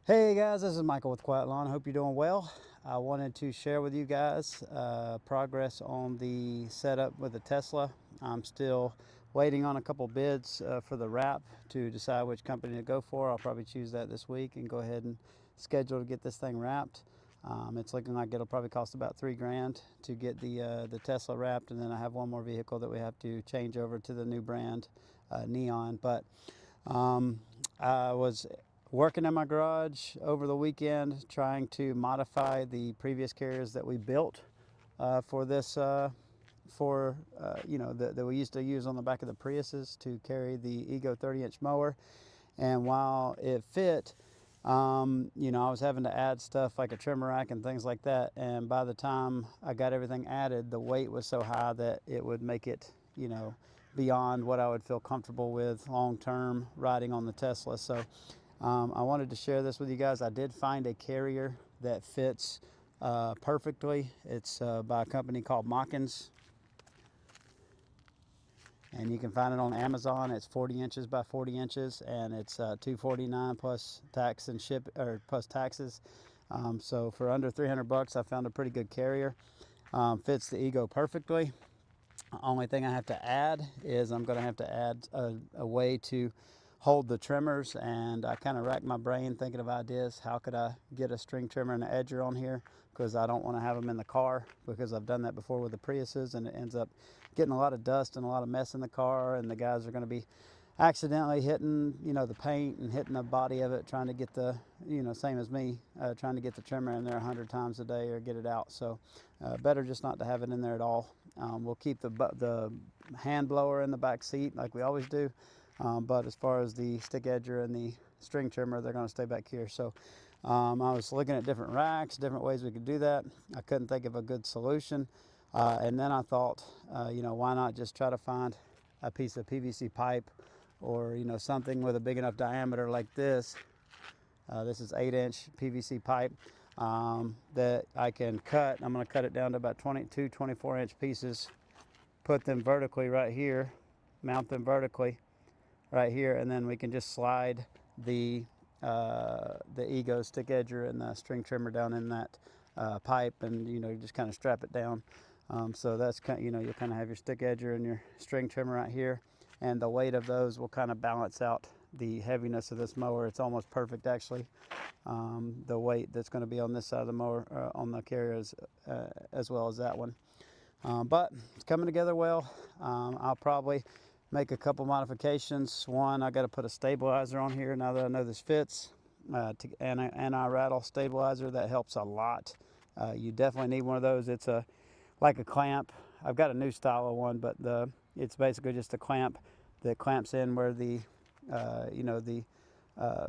Hey guys, this is Michael with Quiet Lawn. Hope you're doing well. I wanted to share with you guys progress on the setup with the Tesla. I'm still waiting on a couple bids for the wrap to decide which company to go for. I'll probably choose that this week and go ahead and schedule to get this thing wrapped. It's looking like it'll probably cost about $3,000 to get the Tesla wrapped, and then I have one more vehicle that we have to change over to the new brand, Neon. But I was working in my garage over the weekend trying to modify the previous carriers that we built for this that we used to use on the back of the Priuses to carry the Ego 30-inch mower. And while it fit, I was having to add stuff like a trimmer rack and things like that, and by the time I got everything added, the weight was so high that it would make it beyond what I would feel comfortable with long term riding on the Tesla. So I wanted to share this with you guys. I did find a carrier that fits perfectly. It's by a company called Mockins, and you can find it on Amazon. It's 40 inches by 40 inches, and it's $249 plus tax and ship or plus taxes. So for under 300 bucks, I found a pretty good carrier. Fits the Ego perfectly. Only thing I have to add is I'm going to have to add a way to hold the trimmers, and I kind of racked my brain thinking of ideas. How could I get a string trimmer and an edger on here, because I don't want to have them in the car, because I've done that before with the Priuses and it ends up getting a lot of dust and a lot of mess in the car, and the guys are going to be accidentally hitting the paint and hitting the body of it, trying to get the same as me, trying to get the trimmer in there 100 times a day or get it out. So better just not to have it in there at all. We'll keep the hand blower in the back seat like we always do, but as far as the stick edger and the string trimmer, they're going to stay back here. So I was looking at different racks, different ways we could do that. I couldn't think of a good solution, and then I thought, why not just try to find a piece of PVC pipe, or something with a big enough diameter like this. This is 8-inch PVC pipe that I can cut. I'm going to cut it down to about 22 24-inch pieces, put them vertically right here, mount them vertically right here, and then we can just slide the Ego stick edger and the string trimmer down in that pipe, and just kind of strap it down. So that's you'll kind of have your stick edger and your string trimmer right here, and the weight of those will kind of balance out the heaviness of this mower. It's almost perfect actually. The weight that's going to be on this side of the mower, on the carrier, as well as that one. But it's coming together well. I'll probably make a couple modifications. One, I got to put a stabilizer on here now that I know this fits. An anti-rattle stabilizer, that helps a lot. You definitely need one of those. It's like a clamp. I've got a new style of one, but it's basically just a clamp that clamps in where the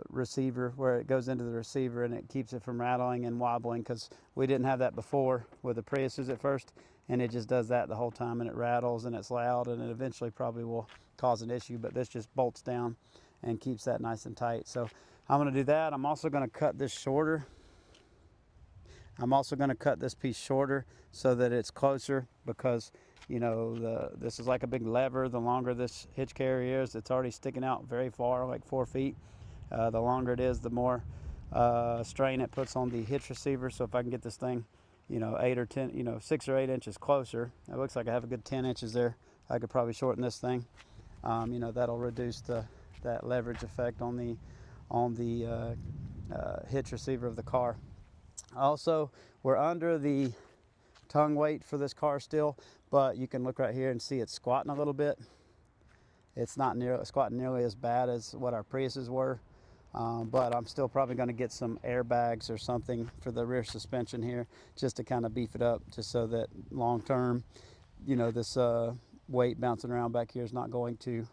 receiver, where it goes into the receiver, and it keeps it from rattling and wobbling, because we didn't have that before with the Priuses at first, and it just does that the whole time, and it rattles and it's loud, and it eventually probably will cause an issue. But this just bolts down and keeps that nice and tight. So I'm going to do that. I'm also going to cut this shorter. I'm also going to cut this piece shorter so that it's closer, because this is like a big lever. The longer this hitch carrier is, it's already sticking out very far, like 4 feet. The longer it is, the more strain it puts on the hitch receiver. So if I can get this thing 8 or 10, 6 or 8 inches closer, it looks like I have a good 10 inches there. I could probably shorten this thing. That'll reduce that leverage effect on the hitch receiver of the car. Also, we're under the tongue weight for this car still, but you can look right here and see it's squatting a little bit. It's not squatting nearly as bad as what our Priuses were, but I'm still probably going to get some airbags or something for the rear suspension here, just to kind of beef it up, just so that long term, this weight bouncing around back here is not going to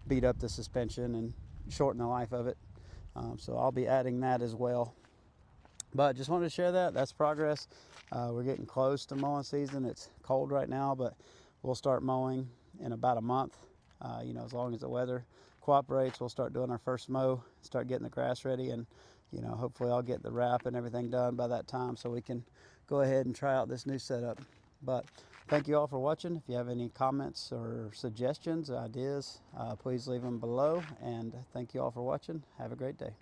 beat up the suspension and shorten the life of it. So I'll be adding that as well. But just wanted to share that. That's progress. We're getting close to mowing season. It's cold right now, but we'll start mowing in about a month. As long as the weather cooperates, we'll start doing our first mow, start getting the grass ready, and hopefully I'll get the wrap and everything done by that time, so we can go ahead and try out this new setup. But thank you all for watching. If you have any comments or suggestions, ideas, please leave them below. And thank you all for watching. Have a great day.